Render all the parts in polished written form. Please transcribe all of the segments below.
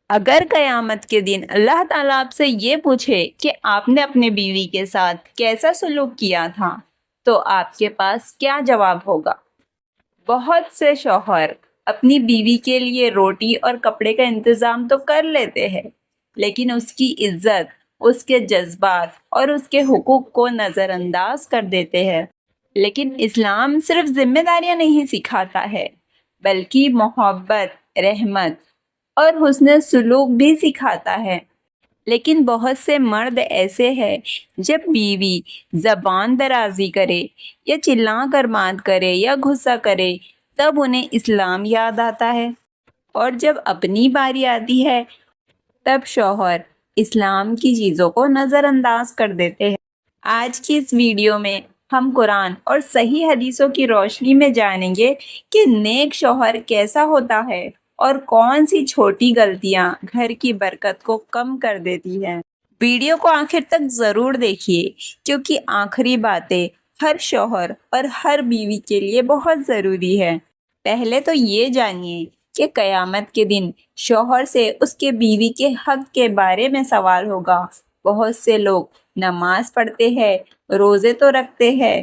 اگر قیامت کے دن اللہ تعالیٰ آپ سے یہ پوچھے کہ آپ نے اپنے بیوی کے ساتھ کیسا سلوک کیا تھا تو آپ کے پاس کیا جواب ہوگا؟ بہت سے شوہر اپنی بیوی کے لیے روٹی اور کپڑے کا انتظام تو کر لیتے ہیں، لیکن اس کی عزت، اس کے جذبات اور اس کے حقوق کو نظر انداز کر دیتے ہیں۔ لیکن اسلام صرف ذمہ داریاں نہیں سکھاتا ہے، بلکہ محبت، رحمت اور حسن سلوک بھی سکھاتا ہے۔ لیکن بہت سے مرد ایسے ہیں، جب بیوی زبان درازی کرے یا چلا کر بات کرے یا غصہ کرے تب انہیں اسلام یاد آتا ہے، اور جب اپنی باری آتی ہے تب شوہر اسلام کی چیزوں کو نظر انداز کر دیتے ہیں۔ آج کی اس ویڈیو میں ہم قرآن اور صحیح حدیثوں کی روشنی میں جانیں گے کہ نیک شوہر کیسا ہوتا ہے اور کون سی چھوٹی غلطیاں گھر کی برکت کو کم کر دیتی ہیں۔ ویڈیو کو آخر تک ضرور دیکھیے، کیونکہ آخری باتیں ہر شوہر اور ہر بیوی کے لیے بہت ضروری ہے۔ پہلے تو یہ جانیے کہ قیامت کے دن شوہر سے اس کے بیوی کے حق کے بارے میں سوال ہوگا۔ بہت سے لوگ نماز پڑھتے ہیں، روزے تو رکھتے ہیں،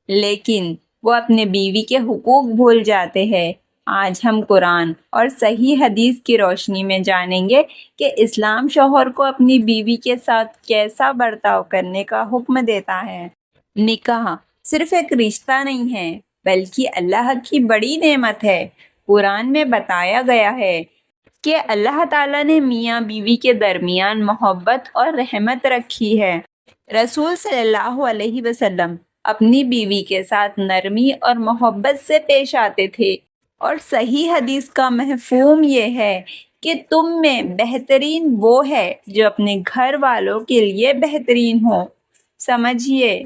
لیکن وہ اپنے بیوی کے حقوق بھول جاتے ہیں۔ آج ہم قرآن اور صحیح حدیث کی روشنی میں جانیں گے کہ اسلام شوہر کو اپنی بیوی کے ساتھ کیسا برتاؤ کرنے کا حکم دیتا ہے۔ نکاح صرف ایک رشتہ نہیں ہے، بلکہ اللہ کی بڑی نعمت ہے۔ قرآن میں بتایا گیا ہے کہ اللہ تعالیٰ نے میاں بیوی کے درمیان محبت اور رحمت رکھی ہے۔ رسول صلی اللہ علیہ وسلم اپنی بیوی کے ساتھ نرمی اور محبت سے پیش آتے تھے، اور صحیح حدیث کا مفہوم یہ ہے کہ تم میں بہترین وہ ہے جو اپنے گھر والوں کے لیے بہترین ہو۔ سمجھیے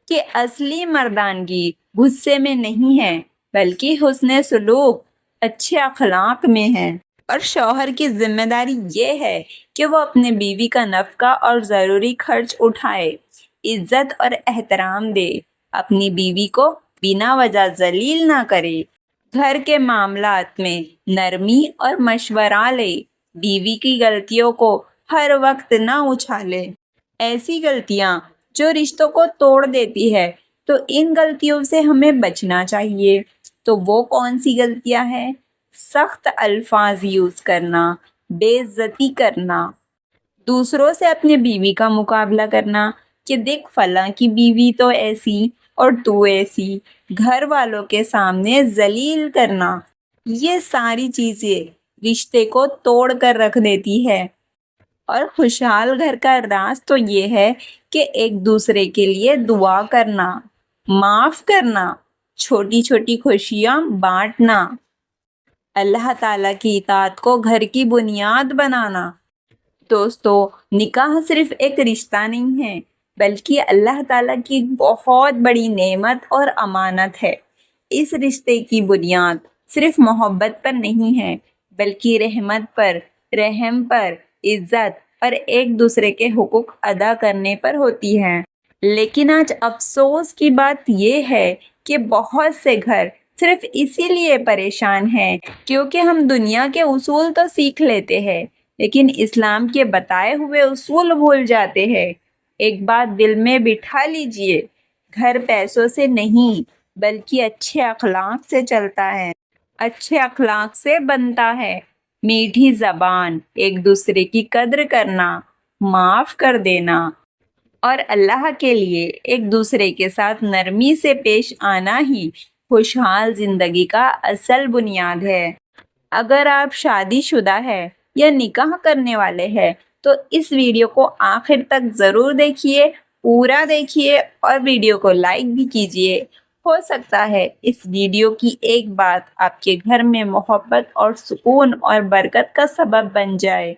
کہ اصلی مردانگی غصے میں نہیں ہے، بلکہ حسن سلوک، اچھے اخلاق میں ہے۔ اور شوہر کی ذمہ داری یہ ہے کہ وہ اپنے بیوی کا نفقہ اور ضروری خرچ اٹھائے، عزت اور احترام دے، اپنی بیوی کو بنا وجہ ذلیل نہ کرے، گھر کے معاملات میں نرمی اور مشورہ لے، بیوی کی غلطیوں کو ہر وقت نہ اچھالے۔ ایسی غلطیاں جو رشتوں کو توڑ دیتی ہے، تو ان غلطیوں سے ہمیں بچنا چاہیے۔ تو وہ کون سی غلطیاں ہیں؟ سخت الفاظ یوز کرنا، بے عزتی کرنا، دوسروں سے اپنی بیوی کا مقابلہ کرنا کہ دیکھ فلاں کی بیوی تو ایسی اور تو ایسی، گھر والوں کے سامنے ذلیل کرنا، یہ ساری چیزیں رشتے کو توڑ کر رکھ دیتی ہے۔ اور خوشحال گھر کا راز تو یہ ہے کہ ایک دوسرے کے لیے دعا کرنا، معاف کرنا، چھوٹی چھوٹی خوشیاں بانٹنا، اللہ تعالیٰ کی اطاعت کو گھر کی بنیاد بنانا۔ دوستو، نکاح صرف ایک رشتہ نہیں ہے، بلکہ اللہ تعالیٰ کی بہت بڑی نعمت اور امانت ہے۔ اس رشتے کی بنیاد صرف محبت پر نہیں ہے، بلکہ رحمت پر، رحم پر، عزت اور ایک دوسرے کے حقوق ادا کرنے پر ہوتی ہے۔ لیکن آج افسوس کی بات یہ ہے کہ بہت سے گھر صرف اسی لیے پریشان ہیں کیونکہ ہم دنیا کے اصول تو سیکھ لیتے ہیں، لیکن اسلام کے بتائے ہوئے اصول بھول جاتے ہیں۔ ایک بات دل میں بٹھا لیجئے، گھر پیسوں سے نہیں بلکہ اچھے اخلاق سے چلتا ہے، اچھے اخلاق سے بنتا ہے۔ میٹھی زبان، ایک دوسرے کی قدر کرنا، معاف کر دینا اور اللہ کے لیے ایک دوسرے کے ساتھ نرمی سے پیش آنا ہی خوشحال زندگی کا اصل بنیاد ہے۔ اگر آپ شادی شدہ ہے یا نکاح کرنے والے ہیں تو اس ویڈیو کو آخر تک ضرور دیکھیے، پورا دیکھیے اور ویڈیو کو لائک بھی کیجیے۔ ہو سکتا ہے اس ویڈیو کی ایک بات آپ کے گھر میں محبت اور سکون اور برکت کا سبب بن جائے۔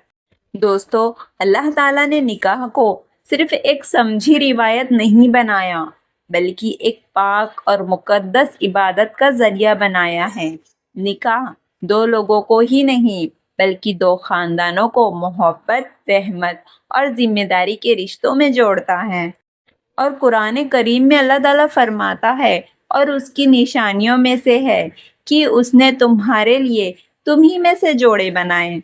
دوستو، اللہ تعالیٰ نے نکاح کو صرف ایک سمجھی روایت نہیں بنایا، بلکہ ایک پاک اور مقدس عبادت کا ذریعہ بنایا ہے۔ نکاح دو لوگوں کو ہی نہیں بلکہ دو خاندانوں کو محبت، رحمت اور ذمہ داری کے رشتوں میں جوڑتا ہے۔ اور قرآن کریم میں اللہ تعالیٰ فرماتا ہے، اور اس کی نشانیوں میں سے ہے کہ اس نے تمہارے لیے تم ہی میں سے جوڑے بنائے۔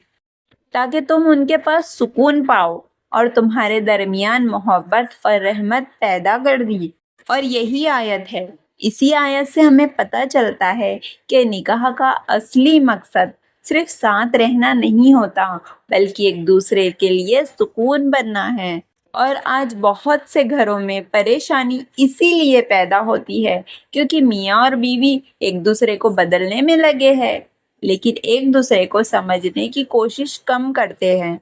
تاکہ تم ان کے پاس سکون پاؤ، اور تمہارے درمیان محبت اور رحمت پیدا کر دی۔ اور یہی آیت ہے، اسی آیت سے ہمیں پتہ چلتا ہے کہ نکاح کا اصلی مقصد صرف ساتھ رہنا نہیں ہوتا، بلکہ ایک دوسرے کے لیے سکون بننا ہے۔ اور آج بہت سے گھروں میں پریشانی اسی لیے پیدا ہوتی ہے کیونکہ میاں اور بیوی ایک دوسرے کو بدلنے میں لگے ہیں، لیکن ایک دوسرے کو سمجھنے کی کوشش کم کرتے ہیں۔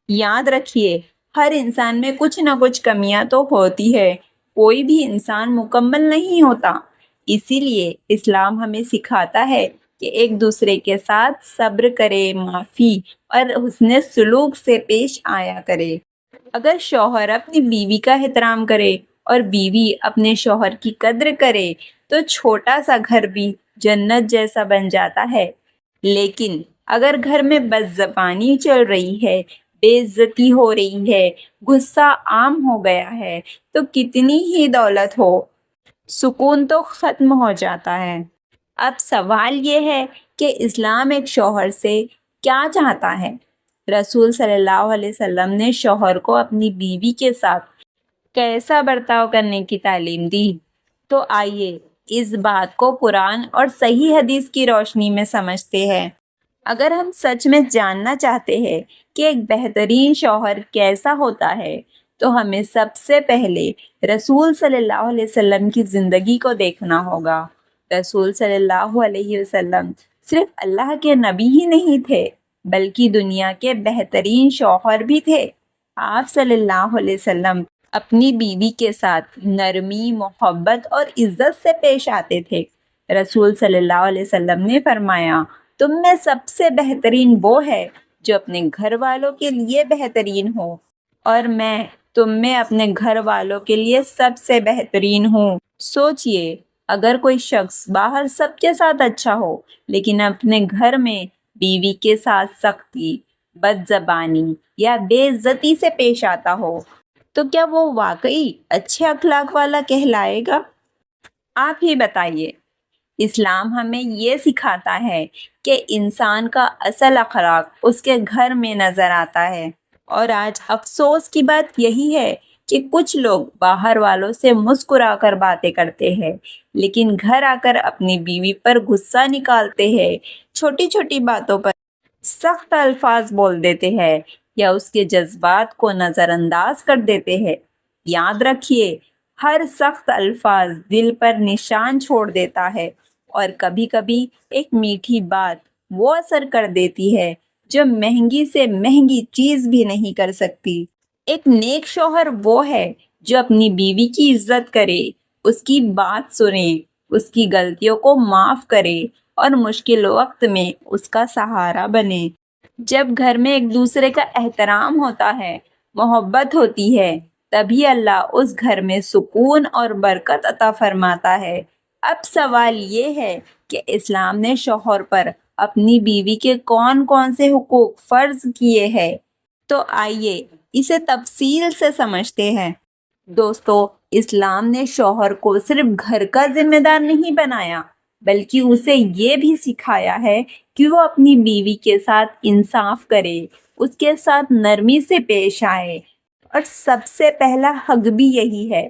یاد رکھیے، ہر انسان میں کچھ نہ کچھ کمیاں تو ہوتی ہے، کوئی بھی انسان مکمل نہیں ہوتا۔ اسی لیے اسلام ہمیں سکھاتا ہے کہ ایک دوسرے کے ساتھ صبر کرے، معافی اور حسن سلوک سے پیش آیا کرے۔ اگر شوہر اپنی بیوی کا احترام کرے اور بیوی اپنے شوہر کی قدر کرے تو چھوٹا سا گھر بھی جنت جیسا بن جاتا ہے۔ لیکن اگر گھر میں بد زبانی چل رہی ہے، بے عزتی ہو رہی ہے، غصہ عام ہو گیا ہے، تو کتنی ہی دولت ہو، سکون تو ختم ہو جاتا ہے۔ اب سوال یہ ہے کہ اسلام ایک شوہر سے کیا چاہتا ہے؟ رسول صلی اللہ علیہ وسلم نے شوہر کو اپنی بیوی کے ساتھ کیسا برتاؤ کرنے کی تعلیم دی؟ تو آئیے اس بات کو قرآن اور صحیح حدیث کی روشنی میں سمجھتے ہیں۔ اگر ہم سچ میں جاننا چاہتے ہیں کہ ایک بہترین شوہر کیسا ہوتا ہے تو ہمیں سب سے پہلے رسول صلی اللہ علیہ وسلم کی زندگی کو دیکھنا ہوگا۔ رسول صلی اللہ علیہ وسلم صرف اللہ کے نبی ہی نہیں تھے بلکہ دنیا کے بہترین شوہر بھی تھے۔ آپ صلی اللہ علیہ وسلم اپنی بیوی کے ساتھ نرمی، محبت اور عزت سے پیش آتے تھے۔ رسول صلی اللہ علیہ وسلم نے فرمایا، تم میں سب سے بہترین وہ ہے جو اپنے گھر والوں کے لیے بہترین ہو، اور میں تم میں اپنے گھر والوں کے لیے سب سے بہترین ہوں۔ سوچئے، اگر کوئی شخص باہر سب کے ساتھ اچھا ہو لیکن اپنے گھر میں بیوی کے ساتھ سختی، بد زبانی یا بے عزتی سے پیش آتا ہو تو کیا وہ واقعی اچھے اخلاق والا کہلائے گا؟ آپ ہی بتائیے۔ اسلام ہمیں یہ سکھاتا ہے کہ انسان کا اصل اخلاق اس کے گھر میں نظر آتا ہے، اور آج افسوس کی بات یہی ہے کہ کچھ لوگ باہر والوں سے مسکرا کر باتیں کرتے ہیں لیکن گھر آ کر اپنی بیوی پر غصہ نکالتے ہیں، چھوٹی چھوٹی باتوں پر سخت الفاظ بول دیتے ہیں یا اس کے جذبات کو نظر انداز کر دیتے ہیں۔ یاد رکھیے، ہر سخت الفاظ دل پر نشان چھوڑ دیتا ہے، اور کبھی کبھی ایک میٹھی بات وہ اثر کر دیتی ہے جو مہنگی سے مہنگی چیز بھی نہیں کر سکتی۔ ایک نیک شوہر وہ ہے جو اپنی بیوی کی عزت کرے، اس کی بات سنے، اس کی غلطیوں کو معاف کرے اور مشکل وقت میں اس کا سہارا بنے۔ جب گھر میں ایک دوسرے کا احترام ہوتا ہے، محبت ہوتی ہے، تبھی اللہ اس گھر میں سکون اور برکت عطا فرماتا ہے۔ اب سوال یہ ہے کہ اسلام نے شوہر پر اپنی بیوی کے کون کون سے حقوق فرض کیے ہیں؟ تو آئیے اسے تفصیل سے سمجھتے ہیں۔ دوستو، اسلام نے شوہر کو صرف گھر کا ذمہ دار نہیں بنایا بلکہ اسے یہ بھی سکھایا ہے کہ وہ اپنی بیوی کے ساتھ انصاف کرے، اس کے ساتھ نرمی سے پیش آئے، اور سب سے پہلا حق بھی یہی ہے،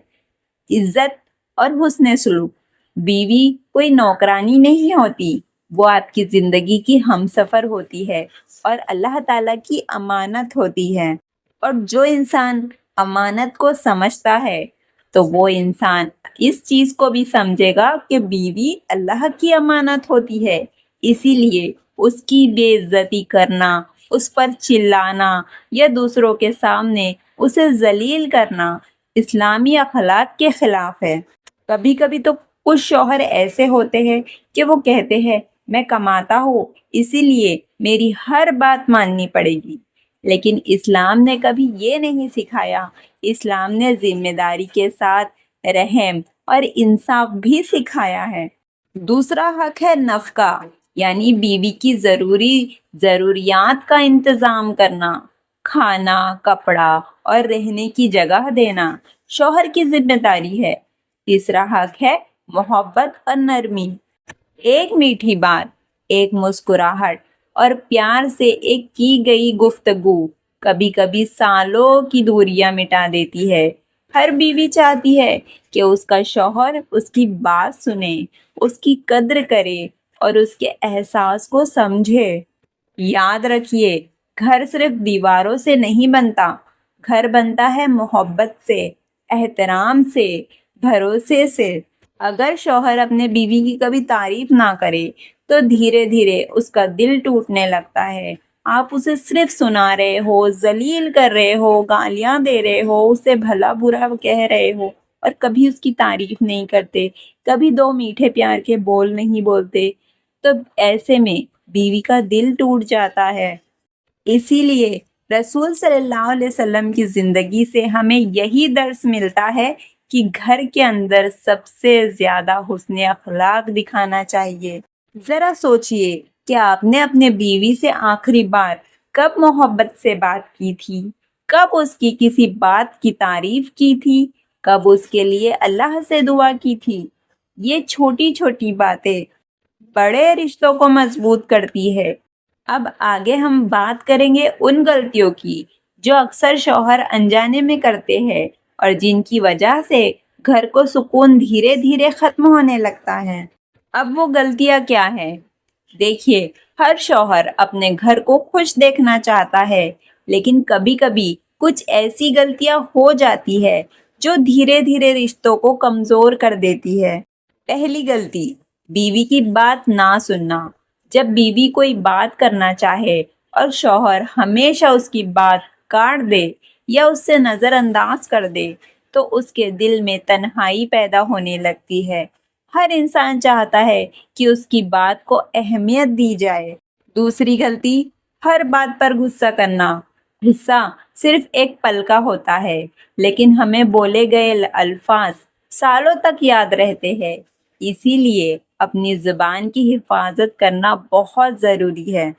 عزت اور حسن سلوک۔ بیوی کوئی نوکرانی نہیں ہوتی، وہ آپ کی زندگی کی ہمسفر ہوتی ہے اور اللہ تعالیٰ کی امانت ہوتی ہے۔ اور جو انسان امانت کو سمجھتا ہے تو وہ انسان اس چیز کو بھی سمجھے گا کہ بیوی اللہ کی امانت ہوتی ہے۔ اسی لیے اس کی بے عزتی کرنا، اس پر چلانا یا دوسروں کے سامنے اسے ذلیل کرنا اسلامی اخلاق کے خلاف ہے۔ کبھی کبھی تو کچھ شوہر ایسے ہوتے ہیں کہ وہ کہتے ہیں، میں کماتا ہوں اسی لیے میری ہر بات ماننی پڑے گی، لیکن اسلام نے کبھی یہ نہیں سکھایا۔ اسلام نے ذمہ داری کے ساتھ رحم اور انصاف بھی سکھایا ہے۔ دوسرا حق ہے نفقہ، یعنی بیوی کی ضروریات کا انتظام کرنا، کھانا، کپڑا اور رہنے کی جگہ دینا شوہر کی ذمہ داری ہے۔ تیسرا حق ہے محبت اور نرمی، ایک میٹھی بات، ایک مسکراہٹ اور پیار سے ایک کی گئی گفتگو کبھی کبھی سالوں کی دوریاں مٹا دیتی ہے۔ ہر بیوی چاہتی ہے کہ اس کا شوہر اس کی بات سنے، اس کی قدر کرے اور اس کے احساس کو سمجھے۔ یاد رکھیے، گھر صرف دیواروں سے نہیں بنتا، گھر بنتا ہے محبت سے، احترام سے، بھروسے سے۔ اگر شوہر اپنے بیوی کی کبھی تعریف نہ کرے تو دھیرے دھیرے اس کا دل ٹوٹنے لگتا ہے۔ آپ اسے صرف سنا رہے ہو، ذلیل کر رہے ہو، گالیاں دے رہے ہو، اسے بھلا برا کہہ رہے ہو اور کبھی اس کی تعریف نہیں کرتے، کبھی دو میٹھے پیار کے بول نہیں بولتے، تو ایسے میں بیوی کا دل ٹوٹ جاتا ہے۔ اسی لیے رسول صلی اللہ علیہ وسلم کی زندگی سے ہمیں یہی درس ملتا ہے کہ گھر کے اندر سب سے زیادہ حسن اخلاق دکھانا چاہیے۔ ذرا سوچئے کہ آپ نے اپنے بیوی سے آخری بار کب محبت سے بات کی تھی؟ کب اس کی کسی بات کی تعریف کی تھی؟ کب اس کے لیے اللہ سے دعا کی تھی؟ یہ چھوٹی چھوٹی باتیں بڑے رشتوں کو مضبوط کرتی ہے۔ اب آگے ہم بات کریں گے ان غلطیوں کی جو اکثر شوہر انجانے میں کرتے ہیں اور جن کی وجہ سے گھر کو سکون دھیرے دھیرے ختم ہونے لگتا ہے۔ اب وہ غلطیاں کیا ہیں؟ دیکھیے، ہر شوہر اپنے گھر کو خوش دیکھنا چاہتا ہے، لیکن کبھی کبھی کچھ ایسی غلطیاں ہو جاتی ہے جو دھیرے دھیرے رشتوں کو کمزور کر دیتی ہے۔ پہلی غلطی، بیوی کی بات نہ سننا۔ جب بیوی کوئی بات کرنا چاہے اور شوہر ہمیشہ اس کی بات کاٹ دے یا اس سے نظر انداز کر دے تو اس کے دل میں تنہائی پیدا ہونے لگتی ہے۔ ہر انسان چاہتا ہے کہ اس کی بات کو اہمیت دی جائے۔ دوسری غلطی، ہر بات پر غصہ کرنا۔ غصہ صرف ایک پل کا ہوتا ہے، لیکن ہمیں بولے گئے الفاظ سالوں تک یاد رہتے ہیں۔ اسی لیے اپنی زبان کی حفاظت کرنا بہت ضروری ہے۔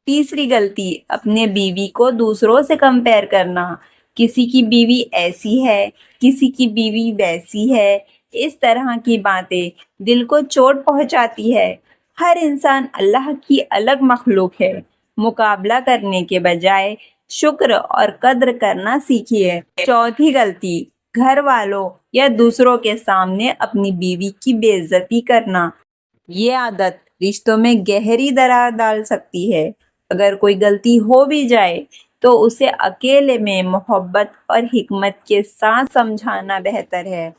تیسری غلطی، اپنے بیوی کو دوسروں سے کمپیئر کرنا۔ کسی کی بیوی ایسی ہے، کسی کی بیوی ویسی ہے، اس طرح کی باتیں دل کو چوٹ پہنچاتی ہے۔ ہر انسان اللہ کی الگ مخلوق ہے۔ مقابلہ کرنے کے بجائے شکر اور قدر کرنا سیکھیے۔ چوتھی غلطی، گھر والوں یا دوسروں کے سامنے اپنی بیوی کی بے عزتی کرنا۔ یہ عادت رشتوں میں گہری درار ڈال سکتی ہے۔ اگر کوئی غلطی ہو بھی جائے تو اسے اکیلے میں محبت اور حکمت کے ساتھ سمجھانا بہتر ہے۔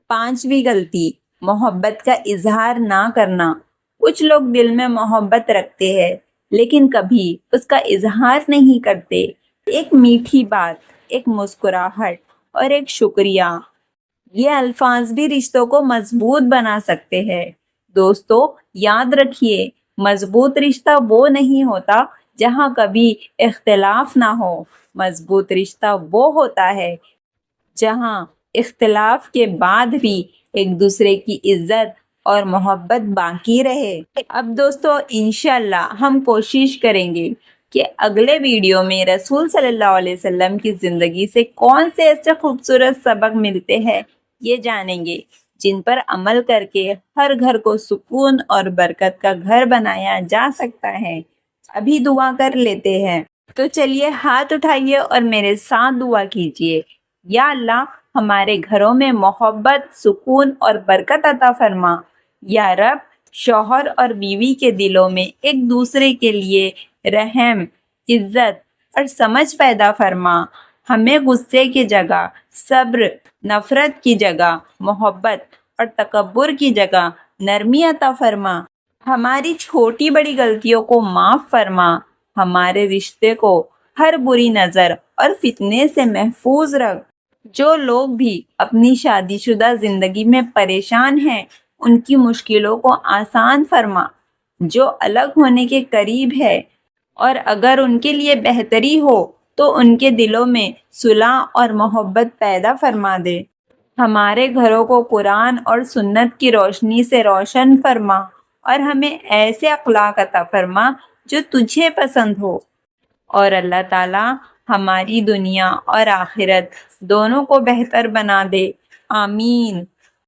پانچویں غلطی، محبت کا اظہار نہ کرنا۔ کچھ لوگ دل میں محبت رکھتے ہیں لیکن کبھی اس کا اظہار نہیں کرتے۔ ایک میٹھی بات، ایک مسکراہٹ اور ایک شکریہ، یہ الفاظ بھی رشتوں کو مضبوط بنا سکتے ہیں۔ دوستو، یاد رکھیے، مضبوط رشتہ وہ نہیں ہوتا جہاں کبھی اختلاف نہ ہو۔ مضبوط رشتہ وہ ہوتا ہے جہاں اختلاف کے بعد بھی ایک دوسرے کی عزت اور محبت باقی رہے۔ اب دوستو، انشاءاللہ ہم کوشش کریں گے کہ اگلے ویڈیو میں رسول صلی اللہ علیہ وسلم کی زندگی سے کون سے ایسے خوبصورت سبق ملتے ہیں یہ جانیں گے، جن پر عمل کر کے ہر گھر کو سکون اور برکت کا گھر بنایا جا سکتا ہے۔ ابھی دعا کر لیتے ہیں۔ تو چلیے، ہاتھ اٹھائیے اور میرے ساتھ دعا کیجیے۔ یا اللہ، ہمارے گھروں میں محبت، سکون اور برکت عطا فرما۔ یا رب، شوہر اور بیوی کے دلوں میں ایک دوسرے کے لیے رحم، عزت اور سمجھ پیدا فرما۔ ہمیں غصے کی جگہ صبر، نفرت کی جگہ محبت اور تکبر کی جگہ نرمی عطا فرما۔ ہماری چھوٹی بڑی غلطیوں کو معاف فرما۔ ہمارے رشتے کو ہر بری نظر اور فتنے سے محفوظ رکھ۔ جو لوگ بھی اپنی شادی شدہ زندگی میں پریشان ہیں، ان کی مشکلوں کو آسان فرما۔ جو الگ ہونے کے قریب ہے اور اگر ان کے لیے بہتری ہو تو ان کے دلوں میں صلح اور محبت پیدا فرما دے۔ ہمارے گھروں کو قرآن اور سنت کی روشنی سے روشن فرما اور ہمیں ایسے اخلاق عطا فرما جو تجھے پسند ہو۔ اور اللہ تعالیٰ ہماری دنیا اور آخرت دونوں کو بہتر بنا دے۔ آمین۔